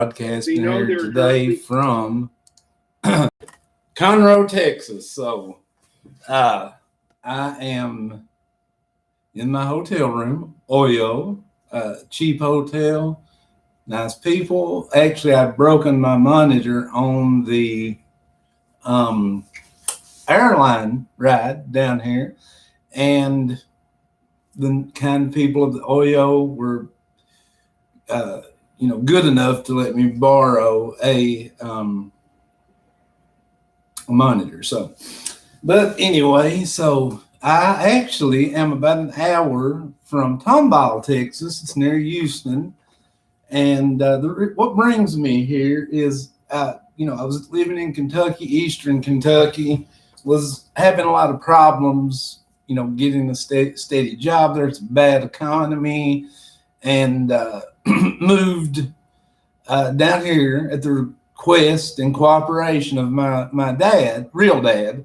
Podcasting here today from Conroe, Texas. So I am in my hotel room, Oyo, cheap hotel, nice people. Actually, I've broken my monitor on the airline ride down here, and the kind of people of the Oyo were good enough to let me borrow a monitor. So, but anyway, so I actually am about an hour from Tomball, Texas. It's near Houston. And what brings me here is, I was living in Kentucky, Eastern Kentucky, was having a lot of problems, getting a steady job there. It's a bad economy, and moved down here at the request and cooperation of my dad, real dad,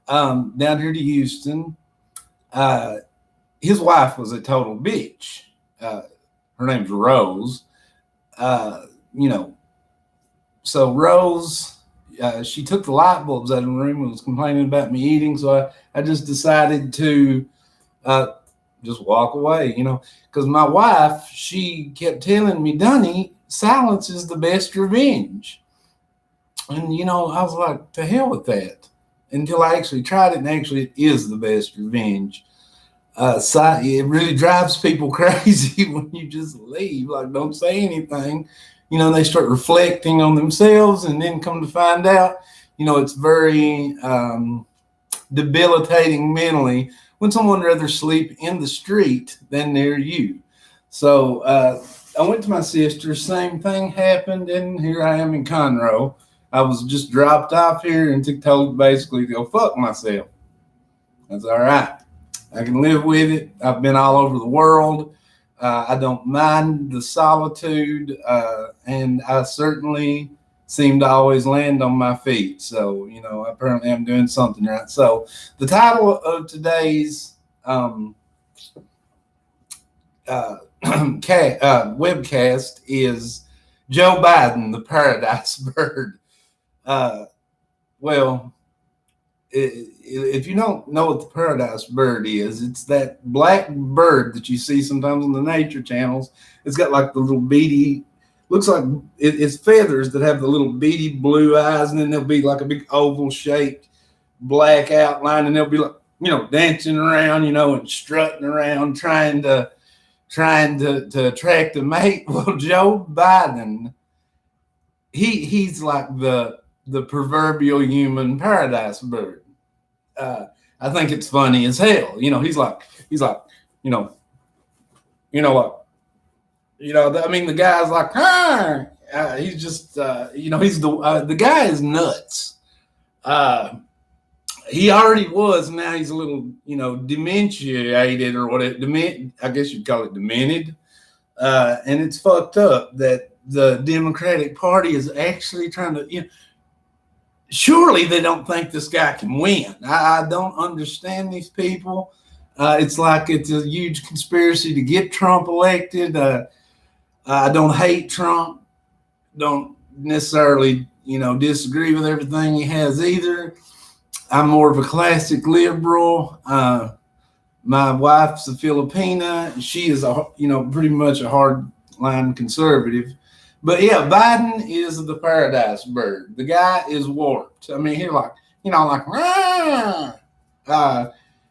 down here to Houston. His wife was a total bitch. Her name's Rose. So Rose, she took the light bulbs out of the room and was complaining about me eating. So I just decided to just walk away, because my wife, she kept telling me, Dunny, silence is the best revenge. And, I was like, to hell with that, until I actually tried it, and actually it is the best revenge. It really drives people crazy when you just leave, like don't say anything. They start reflecting on themselves, and then come to find out, it's very debilitating mentally when someone would rather sleep in the street than near you. So I went to my sister, same thing happened, and here I am in Conroe. I was just dropped off here and told basically to go fuck myself. That's all right. I can live with it. I've been all over the world. I don't mind the solitude, and I certainly seem to always land on my feet. So, apparently I'm doing something right. So the title of today's webcast is Joe Biden, the Paradise Bird. If you don't know what the Paradise Bird is, it's that black bird that you see sometimes on the nature channels. It's got like the little beady, looks like it's feathers that have the little beady blue eyes, and then there'll be like a big oval shaped black outline, and they'll be like, dancing around, and strutting around, trying to attract a mate. Well, Joe Biden, he's like the proverbial human paradise bird. I think it's funny as hell. He's like, the guy's like, he's just, he's the guy is nuts. He already was. Now he's a little, dementiated or whatever. I guess you'd call it demented. And it's fucked up that the Democratic Party is actually trying to, surely they don't think this guy can win. I don't understand these people. It's like it's a huge conspiracy to get Trump elected. I don't hate Trump. Don't necessarily, disagree with everything he has either. I'm more of a classic liberal. My wife's a Filipina. She is pretty much a hardline conservative. But yeah, Biden is the paradise bird. The guy is warped. I mean, he's like,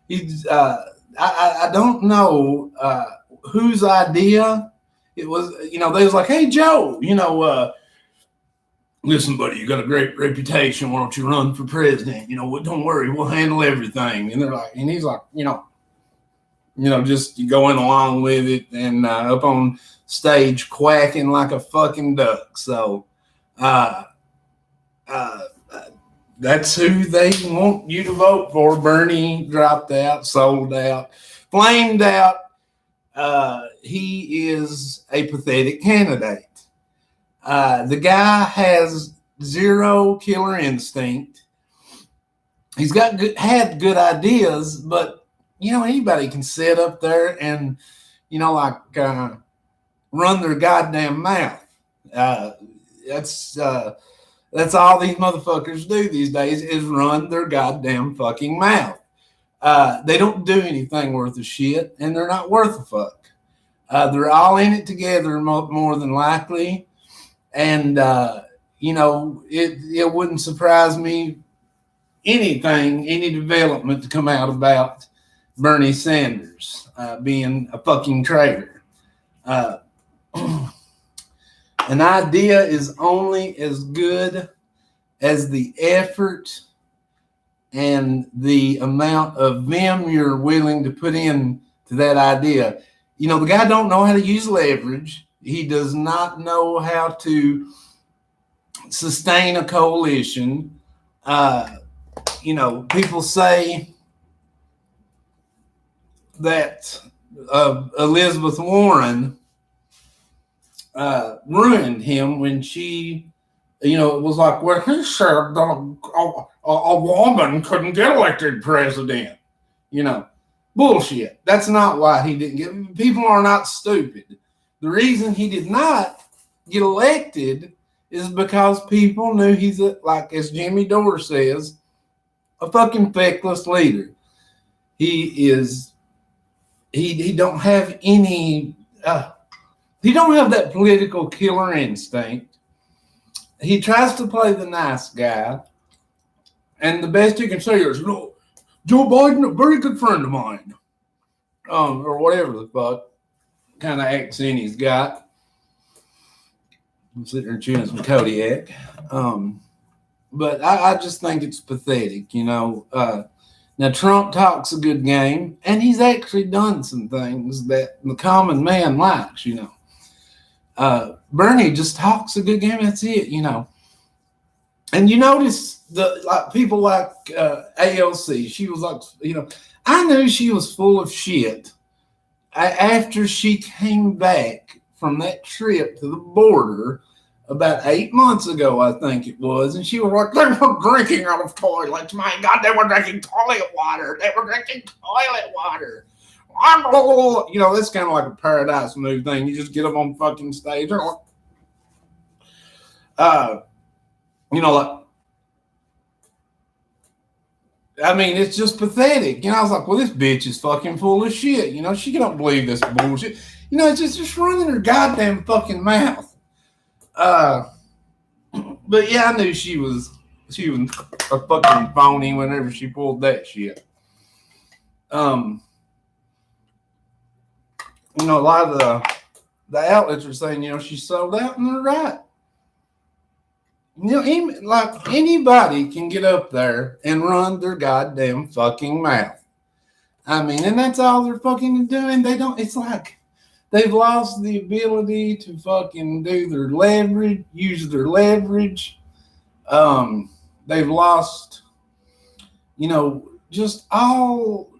he's. I don't know whose idea it was. They was like, hey Joe, listen, buddy, you got a great reputation. Why don't you run for president? Don't worry, we'll handle everything. And they're like, and he's like, just going along with it, and up on stage quacking like a fucking duck. So that's who they want you to vote for. Bernie dropped out, sold out, flamed out. He is a pathetic candidate. The guy has zero killer instinct. He's had good ideas, but anybody can sit up there and run their goddamn mouth. That's all these motherfuckers do these days is run their goddamn fucking mouth. They don't do anything worth a shit, and they're not worth a fuck. They're all in it together more than likely, and it wouldn't surprise me any development to come out about Bernie Sanders being a fucking traitor. An idea is only as good as the effort and the amount of vim you're willing to put in to that idea. The guy don't know how to use leverage. He does not know how to sustain a coalition. People say that Elizabeth Warren ruined him when she, it was like, well, he said that a woman couldn't get elected president. Bullshit. That's not why he didn't get. People are not stupid. The reason he did not get elected is because people knew he's like, as Jimmy Dore says, a fucking feckless leader. He don't have any. He don't have that political killer instinct. He tries to play the nice guy, and the best you can say is, no, Joe Biden, a very good friend of mine, or whatever the fuck kind of accent he's got. I'm sitting there chewing some Kodiak. But I just think it's pathetic, Now, Trump talks a good game, and he's actually done some things that the common man likes, Bernie just talks a good game. That's it, And you notice people like ALC. She was like, I knew she was full of shit after she came back from that trip to the border about 8 months ago, I think it was. And she was like, they were drinking out of toilets. My God, they were drinking toilet water. That's kind of like a Paradise move thing. You just get them on fucking stage. It's just pathetic. I was like, well, this bitch is fucking full of shit. She can't believe this bullshit. It's just running her goddamn fucking mouth. But yeah, I knew she was a fucking phony whenever she pulled that shit. A lot of the outlets are saying, she sold out, and they're right. Like anybody can get up there and run their goddamn fucking mouth. And that's all they're fucking doing. It's like they've lost the ability to fucking do their leverage, use their leverage. They've lost, just all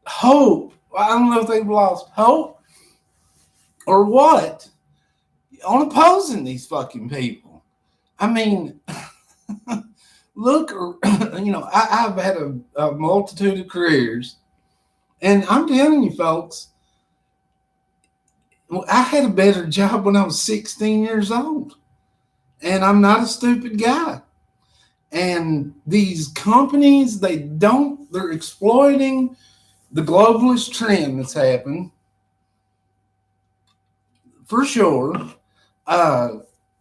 hope. I don't know if they've lost hope or what on opposing these fucking people. Look, I've had a multitude of careers, and I'm telling you, folks, I had a better job when I was 16 years old, and I'm not a stupid guy. And these companies, they're exploiting the globalist trend that's happened, for sure.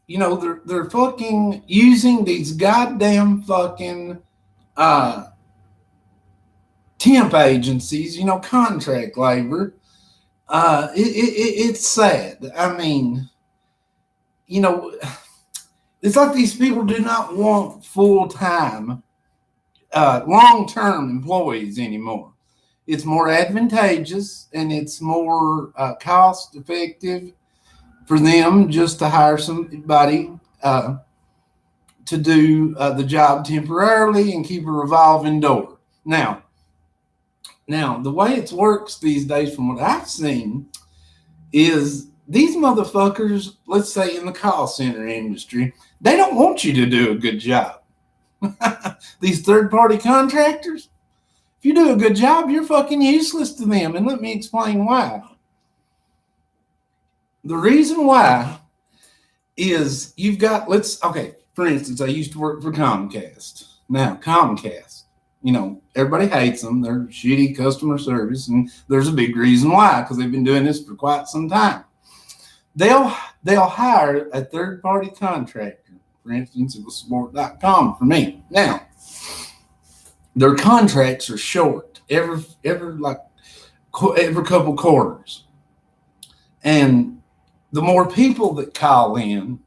They're fucking using these goddamn fucking temp agencies, contract labor. It's sad. It's like these people do not want full-time, long-term employees anymore. It's more advantageous, and it's more cost-effective for them just to hire somebody to do the job temporarily and keep a revolving door. Now, the way it works these days, from what I've seen, is these motherfuckers, let's say in the call center industry, they don't want you to do a good job. These third-party contractors, if you do a good job, you're fucking useless to them. And let me explain why. The reason why is you've got, for instance, I used to work for Comcast. Now, Comcast, everybody hates them. They're shitty customer service, and there's a big reason why, because they've been doing this for quite some time. They'll hire a third-party contractor. For instance, it was Sport.com for me. Now, their contracts are short every couple quarters, and the more people that call in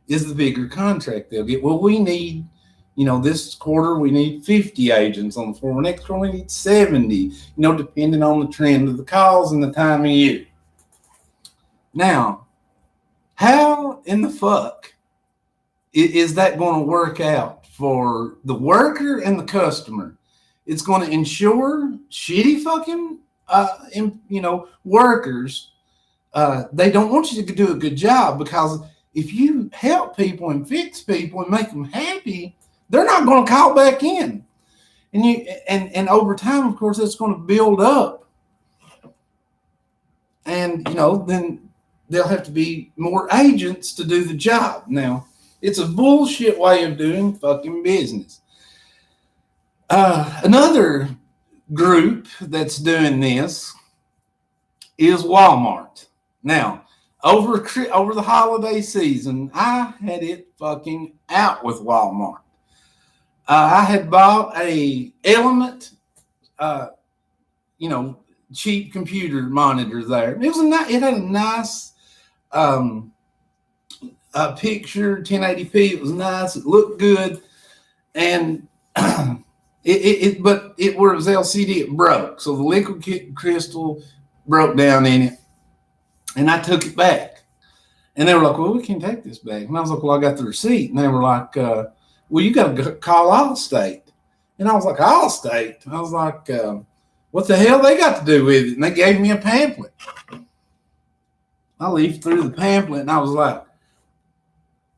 is the bigger contract they'll get. Well, we need, this quarter we need 50 agents on the floor. Next quarter we need 70, depending on the trend of the calls and the time of year. Now, how in the fuck is that going to work out for the worker and the customer? It's going to ensure shitty fucking, workers. They don't want you to do a good job, because if you help people and fix people and make them happy, they're not going to call back in. And over time, of course, that's going to build up. And, then there'll have to be more agents to do the job. Now, it's a bullshit way of doing fucking business. Another group that's doing this is Walmart. Now, over the holiday season, I had it fucking out with Walmart. I had bought a Element, cheap computer monitor there. It had a nice picture, 1080p. It was nice. It looked good, and but it was LCD. It broke, so the liquid crystal broke down in it. And I took it back. And they were like, well, we can take this back. And I was like, well, I got the receipt. And they were like, well, you got to call Allstate. And I was like, Allstate? I was like, what the hell they got to do with it? And they gave me a pamphlet. I leafed through the pamphlet, and I was like,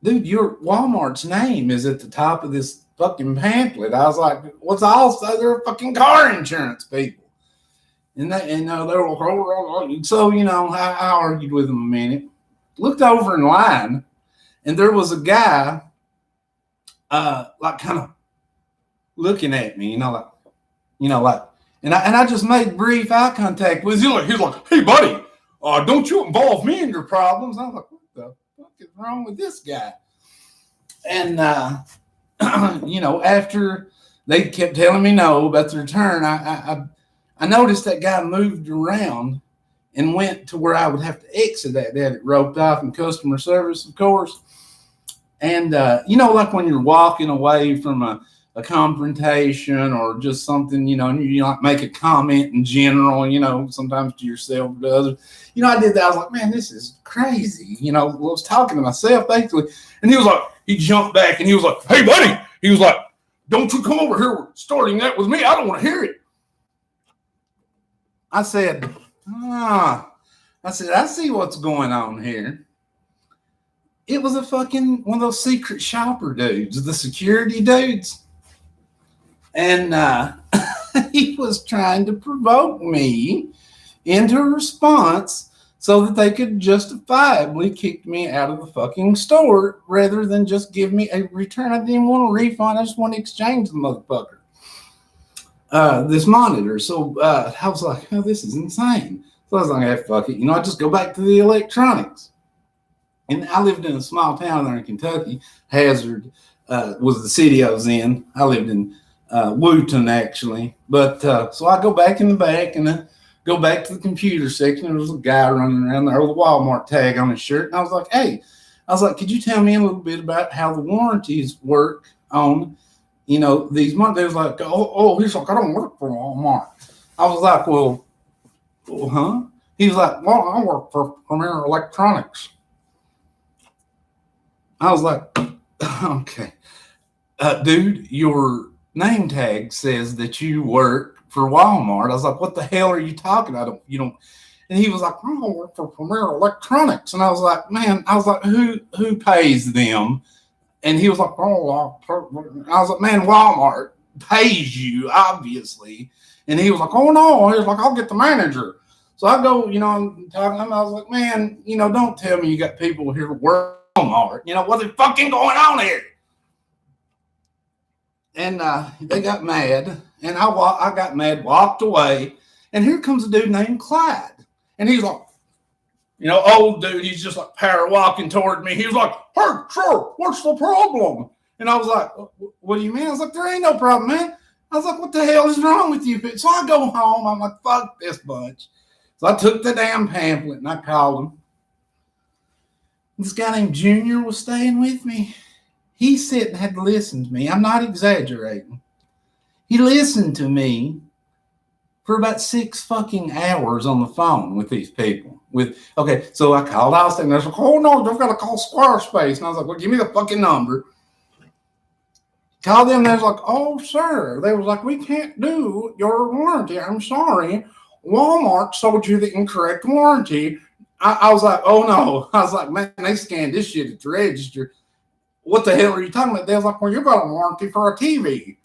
dude, your Walmart's name is at the top of this fucking pamphlet. I was like, what's Allstate? They're fucking car insurance people. And they were like, so, I argued with them a minute, looked over in line, and there was a guy, kind of looking at me, and I just made brief eye contact with him. He's like, hey, buddy, don't you involve me in your problems. I was like, what the fuck is wrong with this guy? And, after they kept telling me no about the return, I noticed that guy moved around and went to where I would have to exit that. They had it roped off in customer service, of course. And, like when you're walking away from a confrontation or just something, and you like make a comment in general, sometimes to yourself or to others. I did that. I was like, man, this is crazy. I was talking to myself basically. And he was like, he jumped back and he was like, hey, buddy. He was like, don't you come over here starting that with me. I don't want to hear it. I said, I see what's going on here. It was a fucking one of those secret shopper dudes, the security dudes. And he was trying to provoke me into a response so that they could justifiably kick me out of the fucking store rather than just give me a return. I didn't want a refund. I just want to exchange the motherfucker. This monitor. So I was like, oh, this is insane. So I was like, hey, fuck it. I just go back to the electronics. And I lived in a small town there in Kentucky. Hazard was the city I was in. I lived in Wooten, actually. But so I go back in the back and go back to the computer section. There was a guy running around there with a Walmart tag on his shirt. And I was like, hey, could you tell me a little bit about how the warranties work on these months? They was like, he's like, I don't work for Walmart. I was like, well, huh? He was like, well, I work for Premier Electronics. I was like, okay, dude, your name tag says that you work for Walmart. I was like, what the hell are you talking about? You don't. And he was like, I work for Premier Electronics. And I was like, man, who pays them? And he was like, oh, I was like, man, Walmart pays you, obviously. And he was like, oh, no. He was like, I'll get the manager. So I go, I'm talking to him. I was like, man, don't tell me you got people here working Walmart. What's fucking going on here? And they got mad, and I got mad, walked away, and here comes a dude named Clyde, and he's like, old dude, he's just like power walking toward me. He was like, hey, sir, what's the problem? And I was like, what do you mean? I was like, there ain't no problem, man. I was like, what the hell is wrong with you? So I go home. I'm like, fuck this bunch. So I took the damn pamphlet and I called him. This guy named Junior was staying with me. He said and had to listen to me. I'm not exaggerating. He listened to me for about 6 fucking hours on the phone with these people. So I called Allstate and they're like, oh no, they've got to call Squarespace. And I was like, well, give me the fucking number. Called them, they was like, oh, sir. They was like, we can't do your warranty. I'm sorry. Walmart sold you the incorrect warranty. I was like, oh, no. I was like, man, they scanned this shit at the register. What the hell are you talking about? They was like, well, you got a warranty for a TV.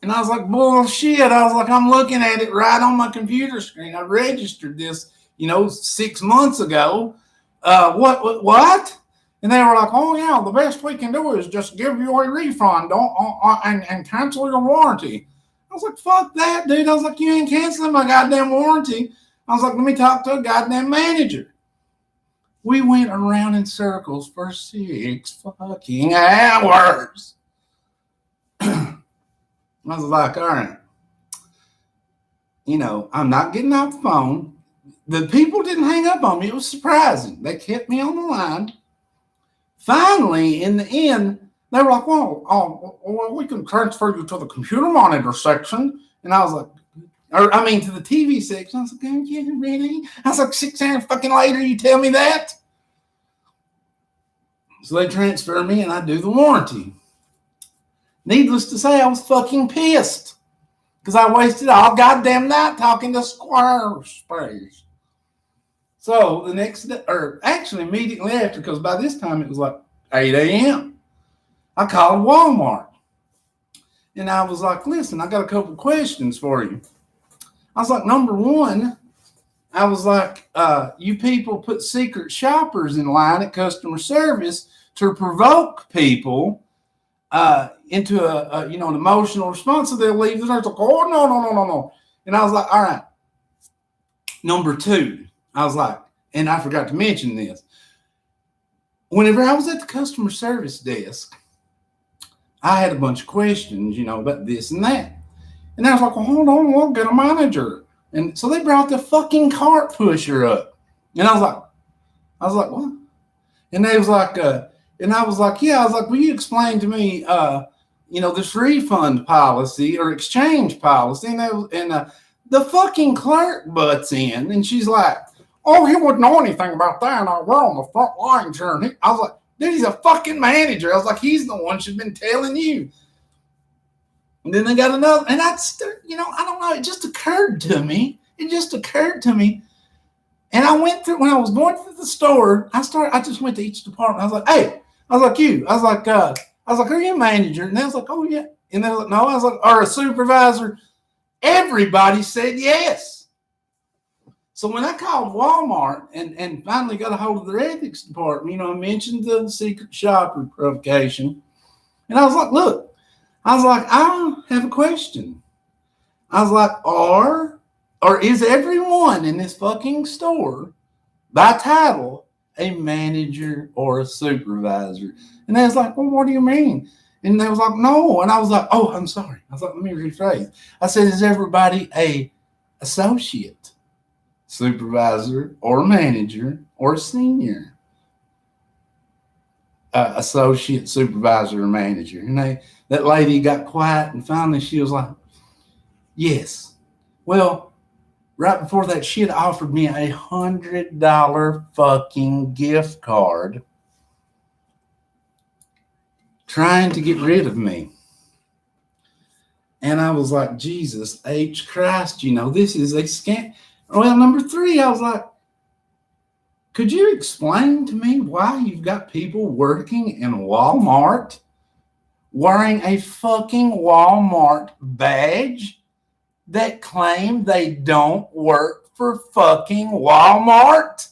And I was like, bullshit. I was like, I'm looking at it right on my computer screen. I registered this, 6 months ago. What? And they were like, oh, yeah, the best we can do is just give you a refund and cancel your warranty. I was like, fuck that, dude. I was like, you ain't canceling my goddamn warranty. I was like, let me talk to a goddamn manager. We went around in circles for 6 fucking hours. I was like, all right. I'm not getting off the phone. The people didn't hang up on me. It was surprising. They kept me on the line. Finally, in the end, they were like, well, we can transfer you to the computer monitor section. And I was like, to the TV section. I was like, are you really? I was like, 6 hours fucking later, you tell me that? So they transfer me and I do the warranty. Needless to say, I was fucking pissed because I wasted all goddamn night talking to Squarespace. So the next day, or actually immediately after, because by this time it was like 8 a.m., I called Walmart. And I was like, listen, I got a couple questions for you. I was like, number one, I was like, you people put secret shoppers in line at customer service to provoke people into an emotional response. So they'll leave. They're like, oh, no. And I was like, all right. Number two, I was like, and I forgot to mention this. Whenever I was at the customer service desk, I had a bunch of questions, about this and that. And I was like, well, hold on, we'll get a manager. And so they brought the fucking cart pusher up. And I was like, what? And they was like, and I was like, yeah. I was like, will you explain to me, this refund policy or exchange policy? And the fucking clerk butts in, and she's like, oh, he wouldn't know anything about that. We're on the front lines here. And I was like, dude, he's a fucking manager. I was like, he's the one should have been telling you. And then they got another, and I don't know. It just occurred to me. And I went through, when I was going through the store, I just went to each department. I was like, hey, I was like, you. I was like, are you a manager? And they was like, oh, yeah. And they was like, no. I was like, or a supervisor. Everybody said yes. So when I called Walmart and finally got a hold of their ethics department, I mentioned the secret shopper provocation. And I was like, look, I have a question. I was like, or is everyone in this fucking store by title a manager or a supervisor? And they was like, well, what do you mean? And they was like, no. And I was like, oh, I'm sorry. I was like, let me rephrase. I said, is everybody a associate, supervisor, or manager, or senior? Associate, supervisor, or manager? And that lady got quiet, and finally she was like, yes. Well, right before that, she had offered me $100 fucking gift card trying to get rid of me. And I was like, Jesus H. Christ, this is a scam. Well, number three, I was like, could you explain to me why you've got people working in Walmart wearing a fucking Walmart badge that claim they don't work for fucking Walmart?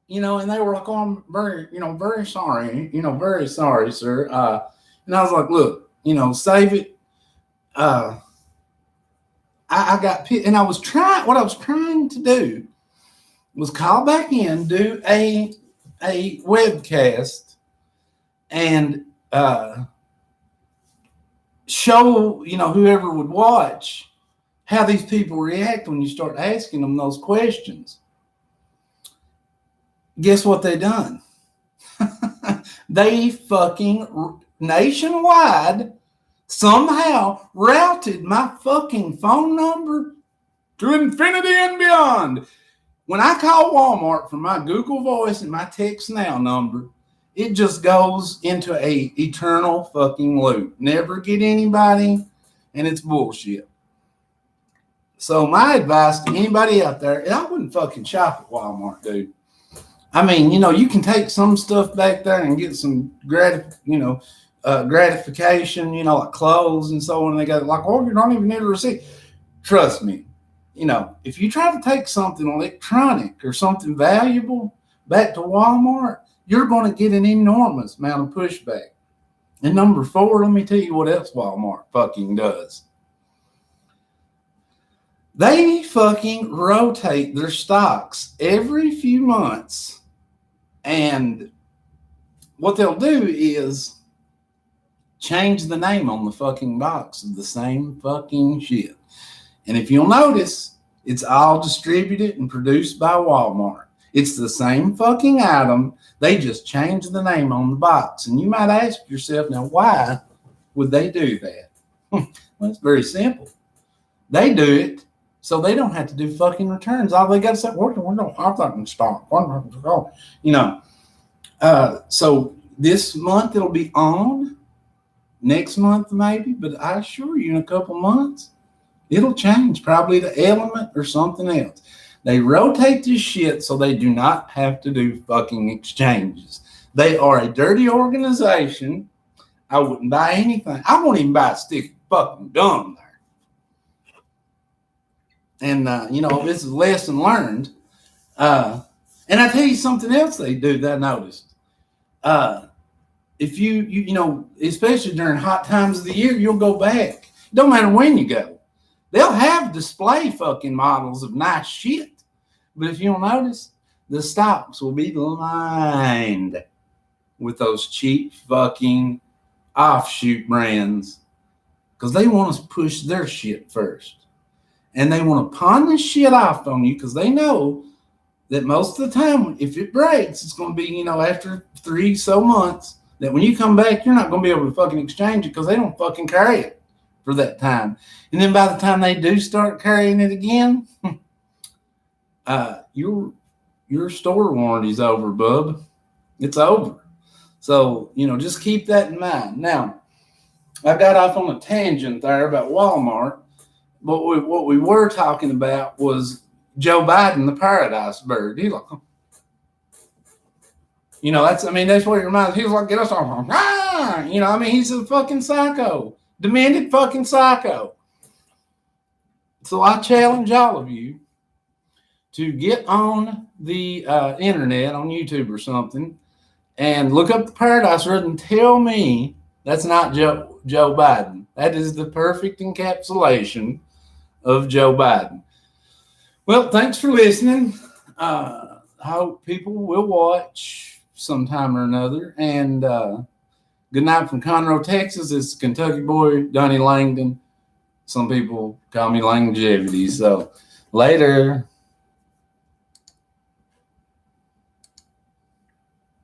You know, and they were like, oh, I'm very, very sorry, very sorry, sir. And I was like, look, save it. I got pissed, and what I was trying to do was call back in, do a webcast, and show, whoever would watch how these people react when you start asking them those questions. Guess what they done? They fucking nationwide somehow routed my fucking phone number to infinity and beyond. When I call Walmart from my Google Voice and my Text Now number, it just goes into a eternal fucking loop. Never get anybody, and it's bullshit. So my advice to anybody out there, I wouldn't fucking shop at Walmart, dude. I mean, you can take some stuff back there and get some gratification, like clothes and so on. And they got like, oh, you don't even need a receipt. Trust me, if you try to take something electronic or something valuable back to Walmart, you're going to get an enormous amount of pushback. And number 4, let me tell you what else Walmart fucking does. They fucking rotate their stocks every few months. And what they'll do is change the name on the fucking box of the same fucking shit. And if you'll notice, it's all distributed and produced by Walmart. It's the same fucking item. They just changed the name on the box. And you might ask yourself, now, why would they do that? Well, it's very simple. They do it so they don't have to do fucking returns. All they got to say, we're not in stock. So this month it'll be on. Next month maybe, but I assure you in a couple months, it'll change. Probably the Element or something else. They rotate this shit so they do not have to do fucking exchanges. They are a dirty organization. I wouldn't buy anything. I won't even buy a stick of fucking gum there. And, this is a lesson learned. And I tell you something else they do that I noticed. If you especially during hot times of the year, you'll go back. It don't matter when you go. They'll have display fucking models of nice shit. But if you'll notice, the stocks will be lined with those cheap fucking offshoot brands because they want to push their shit first. And they want to pawn this shit off on you because they know that most of the time, if it breaks, it's going to be, after 3 so months, that when you come back, you're not going to be able to fucking exchange it because they don't fucking carry it for that time. And then by the time they do start carrying it again, your store warranty's over, bub. It's over. So, just keep that in mind. Now, I got off on a tangent there about Walmart, but what we were talking about was Joe Biden, the paradise bird. He's like, that's what he reminds me. He was like, get us off. He's a fucking psycho. Demented fucking psycho. So I challenge all of you to get on the internet, on YouTube or something, and look up the paradise bird and tell me that's not Joe Biden. That is the perfect encapsulation of Joe Biden. Well, thanks for listening. I hope people will watch sometime or another. And good night from Conroe, Texas. It's Kentucky boy, Donnie Langdon. Some people call me Longevity. So later.